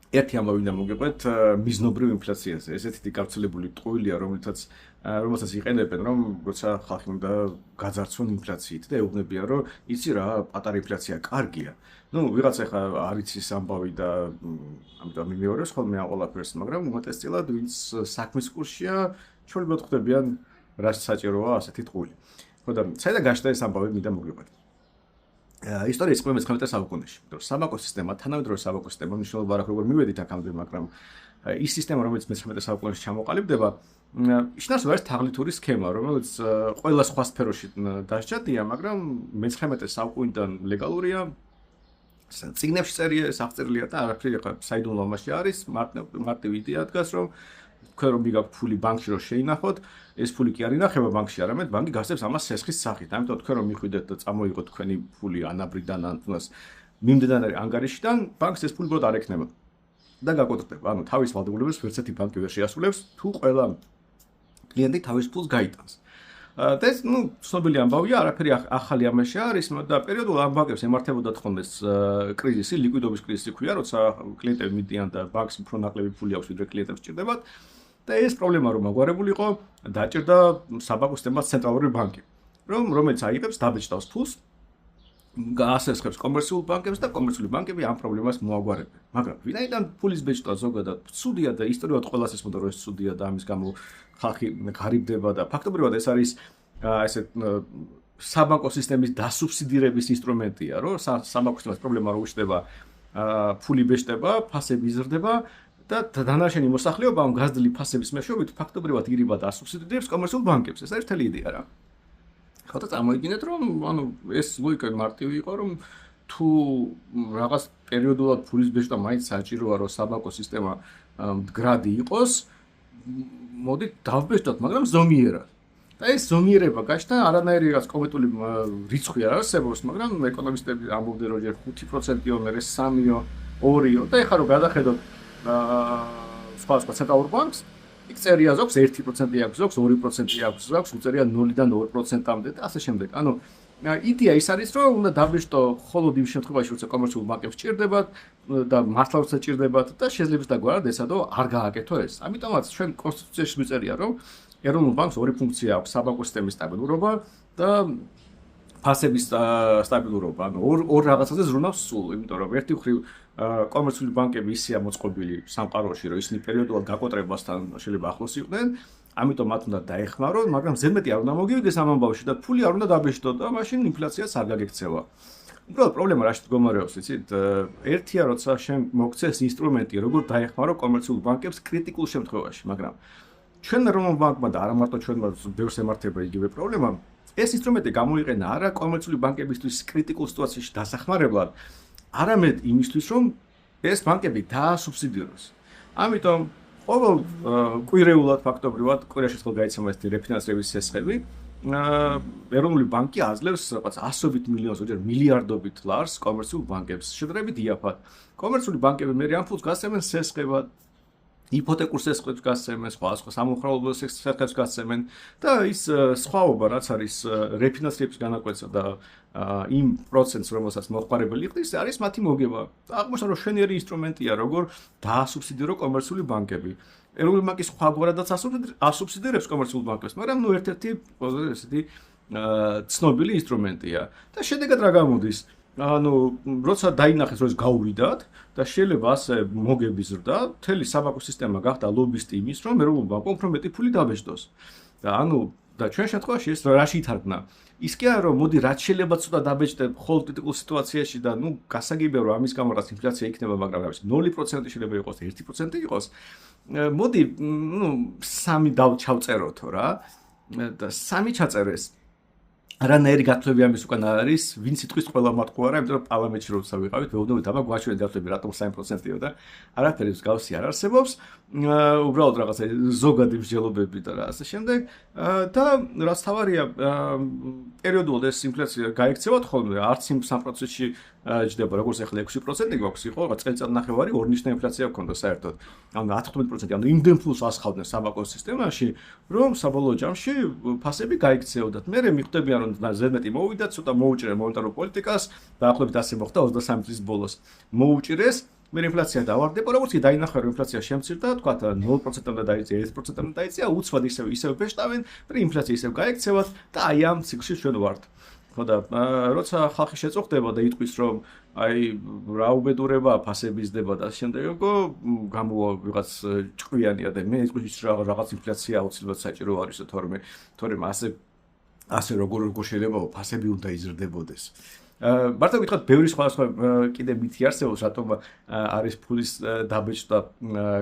ერთი ამბავი უნდა მოგიყვეთ მიზნობრივ ინფლაციაზე. ესეთი დიკავშირებული ტყუილია, რომელსაც იყენებენ, რომ როცა ხალხი უნდა გაძარცვონ ინფლაციით და ეუბნებიან, რომ იცი რა, პატარა ინფლაცია კარგია. ვიღაცა ხა არის ის ამბავი და ამიტომ მიმეორებს ხოლმე ამ ყველაფერს, მაგრამ უმეტესწილად ვინც საქმის კურსია, ჩვეულებრივ ხვდებიან რაც საჭიროა ასეთი ტყული. ხო და საერთოდ გაშდა ეს ამბავი მინდა მოგიყვეთ. ისტორია იწყება მე-19 საუკუნეში. საბაკო სისტემა, თანამედროვე საბაკო სისტემა, მნიშვნელობა არ აქვს როგორ მივედით აქამდე, მაგრამ ის სისტემა, რომელიც მე-19 საუკუნეში ჩამოყალიბდება, შინაარსობრივ არის თაღლითური სქემა, რომელიც ყველა სხვა სფეროში დასჯადია, მაგრამ მე-19 საუკუნიდან ლეგალურია. წიგნებში წერია, აღწერილია და არაფერი ხა საიდუმლო მასში არის, მარტივი იდეა დგას, რომ თქვენ რომ მიგაქვთ ფული ბანკში რომ შეინახოთ, ეს ფული კი არ ინახება ბანკში, არამედ ბანკი გასცემს ამას სესხის სახით. ამიტომ თქვენ რომ მიხვიდეთ და წამოიღოთ თქვენი ფული ანაბრიდან ან თუნდაც მიმდებარე ანგარიშიდან, ბანკს ეს ფული უბრალოდ არ ექნება და გაკოტრდება. ანუ თავის ვალდებულებას ვერც ერთი ბანკი ვერ შეასრულებს, თუ ყველა კლიენტი თავის ფულს გაიტანს. და ეს ცნობილი ამბავია, არაფერი ახალი ამაში არის და პერიოდულად ამ ბანკებს ემართებოდათ ხოლმე კრიზისი, ლიკვიდობის კრიზისი ქვია, როცა კლიენტები მიდიან და ბანკს უფრო ნაკლები ფული აქვს, ვიდრე კლიენტებს სჭირდებათ. და ეს პრობლემა რომ მაგვარებულიყო, დაჭირდა საბანკო სისტემას ცენტრალური ბანკი, რომელიც აიღებს დაბეჭდავს ფულს, გაასესხებს კომერციულ ბანკებს და კომერციული ბანკები ამ პრობლემას მოაგვარებენ. მაგრამ ვინაიდან ფულის ბეჭდვა ზოგადად ცუდია და ისტორიულად ყველას ესმოდა რომ ეს ცუდია და ამის გამო ხალხი ღარიბდება და ფაქტობრივად ეს არის ესეთ საბანკო სისტემის დასუბსიდირების ინსტრუმენტია, რომ საბანკო სისტემის პრობლემა რო უჩნდება, ფული ბეჭდება, ფასები იზრდება და დანარჩენი მოსახლეობა ამ გაზრდილი ფასების მეშვეობით ფაქტობრივად ირიბა და ასუბსიდირებს კომერციულ ბანკებს. ეს არის მთელი იდეა რა. ხო და წარმოიდგინეთ, რომ ეს ლოგიკა მარტივი იყო, რომ თუ რაღაც პერიოდულად ფულის ბეჭდვა მაინც საჭიროა, რომ საბანკო სისტემა მდგრადი იყოს, მოდით დავბეჭდოთ, მაგრამ ზომიერად. და ეს ზომიერება გაჩნდა, არანაირი რაღაც კონკრეტული რიცხვი არ არსებობს, მაგრამ ეკონომისტები ამბობდნენ, რომ ჯერ 5%-ო, მერე 3-ო, 2-ო და ეხლა რომ გადახედოთ სხვა ცენტრალურ ბანკს, იქ წერია ზოგს 1% აქვს, ზოგს 2% აქვს, ზოგს უწერია 0-დან 2%-მდე და ასე შემდეგ. ანუ იდეა ის არის, რომ უნდა დაბეჭდო მხოლოდ იმ შემთხვევაში, როცა კომერციულ ბანკებს სჭირდებათ და მართლა როცა სჭირდებათ და შეიძლება დაგვარად ესადო არ გააკეთო ეს. ამიტომაც ჩვენ კონსტიტუციაში მიწერია, რომ ეროვნულ ბანკს ორი ფუნქცია აქვს: საბანკო სისტემის სტაბილურობა და ფასების სტაბილურობა. ანუ ორ რაღაცაზე ზრუნავს სულ, იმიტომ რომ ერთი მხრივ კომერციული ბანკები ისეა მოწყობილი სამყაროში, რომ ისინი პერიოდულად გაკოტრებასთან შეიძლება ახლოს იყვნენ, ამიტომ მათ უნდა დაეხმარონ, მაგრამ ზედმეტი არ უნდა მოგივიდეს ამ ამბავში და ფული არ უნდა დაბეჭდო და მაშინ ინფლაციაც არ გაგექცევა. უბრალოდ პრობლემა რაში მდგომარეობს, იცით? ერთია, როცა შენ მოგცეს ინსტრუმენტი, როგორ დაეხმარო კომერციულ ბანკებს კრიტიკულ შემთხვევაში, მაგრამ ჩვენ ეროვნულ ბანკმა და არა მარტო ჩვენმა ბევრს ემართება იგივე პრობლემა. ეს ინსტრუმენტი გამოიყენა არა კომერციული ბანკებისთვის კრიტიკულ სიტუაციაში დასახმარებლად, არამედ იმისთვის, რომ ეს ბანკები დაასუბსიდიროს. ამიტომ ყოველ კვირეულად ფაქტობრივად კვირაში ხო გაიცემა ეს რეფინანსების სესხები, ეროვნული ბანკი აძლევს რაღაც ასობით მილიონს, ოჯერ მილიარდობით ლარს კომერციულ ბანკებს, შედარებით იაფად. კომერციული ბანკები მე ამ ფულს გასცემენ სესხებად, იპოთეკურ სესხებს გასცემენ, სხვა სამოხმარებლო სესხებს გასცემენ და ის სხვაობა რაც არის რეფინანსების განაკვეთა და იმ პროცენტს, რომელსაც მოხმარებელი იყრის, არის მათი მოგება. აღმოჩნდა, რომ შვენიერი ინსტრუმენტია, როგორ დაასუბსიდირო კომერციული ბანკები. ეროვნული ბანკი სხვაგვარადაც ასუბსიდირებს კომერციულ ბანკებს, მაგრამ ერთ-ერთი ესეთი ცნობილი ინსტრუმენტია. და შედეგად რა გამოდის? ანუ როცა დაინახეს, რომ ეს გაუვიდათ და შეიძლება ასე მოგების ზრდა, მთელი საბანკო სისტემა გახდა ლობისტი იმის, რომ ეროვნულ ბანკმა უფრო მეტი ფული დაბეჭდოს. და ჩვენ შემთხვევაში ეს რაში ითარგმნა? ის კი არა, რომ მოდი რაც შეიძლება ცოტა დაბეჭდებ ხოლმე კრიტიკულ სიტუაციაში და გასაგებია, რომ ამის გამო რაც ინფლაცია იქნება, მაგრამ რა ვიცი, 0% შეიძლება იყოს, 1% იყოს. მოდი, 3 ჩავწეროთო რა. და 3 ჩაწერეს. არანაირი გათვლები ამის უკან არ არის, ვინც იტყვის ყველა მათყუ არა, იმიტომ რომ პარლამენტში როცა ვიყავით, ვეუბნებით აბა გვაჩვენეთ გათვლები, რატომ 3%-ია და არაფერი მსგავსი არ არსებობს. უბრალოდ რაღაცა ზოგადი მსჯელობები და რა ასე შემდეგ. და რაც თავარია, პერიოდულად ეს ინფლაცია გაიქცევათ ხოლმე, არც იმ 3%-ში ჯდება, როგორც ახლა 6% გვაქვს, იყო რაღაც წელიწად ნახევარი ორნიშნა ინფლაცია გქონდა საერთოდ. ანუ 10-15%, ანუ იმდენ ფულს ასხავდნენ საბანკო სისტემაში, რომ საბოლოო ჯამში ფასები გაიქცეოდათ. მე მიხვდებიან, რომ ზედმეტი მოვიდა, ცოტა მოუჭრე მონეტარულ პოლიტიკას, დაახლოებით ასე მოხდა 23 წლის ბოლოს. მოუჭრეს მე ინფლაცია დავარდება, როგორც კი დაინახა რომ ინფლაცია შემცირდა, თქვა 0%-მდე დაიწია, 1%-მდე დაიწია, უცბად ისევ ბეშტავენ, ინფლაცია ისევ გაექცევათ და აი ამ ციკლში ჩვენ ვართ. ხო და როცა ხალხი შეწუხდება და იტყვის რომ აი რა უბედურება ფასების დება და შემდეგ გამოვა ვიღაც ჭკვიანია და მე იტყვის რაღაც ინფლაცია აუცილებლად საჭირო არისო თორემ ასე როგორ შეიძლება ფასები უნდა იზრდებოდეს. მართლა გითხრათ, ბევრი სხვადასხვა კიდე მითი არსებობს, რატომ არის ფულის დაბეჭდა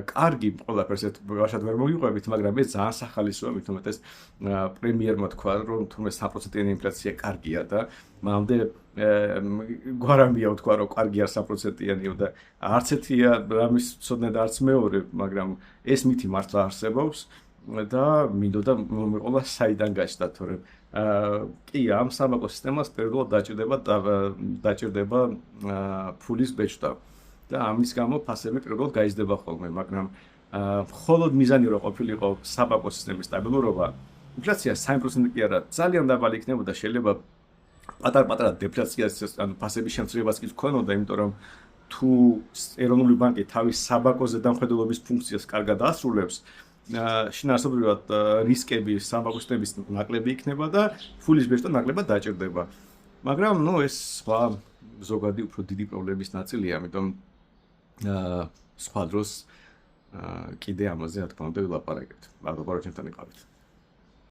კარგი ყველაფერს ვაშად ვერ მოგიყვებით, მაგრამ ეს ძალიან სახალისოა, მით უმეტეს პრემიერმა თქვა, რომ თუმცა 3%-იანი ინფლაცია კარგია და მანამდე გვარამია თქვა, რომ კარგია 3%-იანიო და არც ერთია რამის ცოდნა და არც მეორე, მაგრამ ეს მითი მართლა არსებობს და მინდოდა მომეყოლა საიდან გაჩნდა, თორემ კი, ამ სამეყო სისტემას პირველად დაჭირდება ფულის ბეჭდა და ამის გამო ფასები პირველად გაიზრდება ხოლმე, მაგრამ მხოლოდ მიზანი რო ყოფილიყო სამეყო სისტემის სტაბილურობა, ინფლაცია 3% კი არა, ძალიან დაბალი იქნებოდა, შეიძლება პატარ-პატარა დეფლაციას, ანუ ფასების შემცირებას კი ჰქონოდა, იმიტომ რომ თუ ეროვნული ბანკი თავის საბანკოზე დამხედველობის ფუნქციას კარგად ასრულებს, შინაარსობრივად რისკები სამბანკო სისტემის ნაკლები იქნება და ფულის ბეჭდა ნაკლებად დაჭირდება. მაგრამ ეს სხვა ზოგადი უფრო დიდი პრობლემის ნაწილია, ამიტომ სხვა დროს კიდე ამაზე რა თქმა უნდა ვილაპარაკებთ. მადლობა რომ ჩემთან იყავით.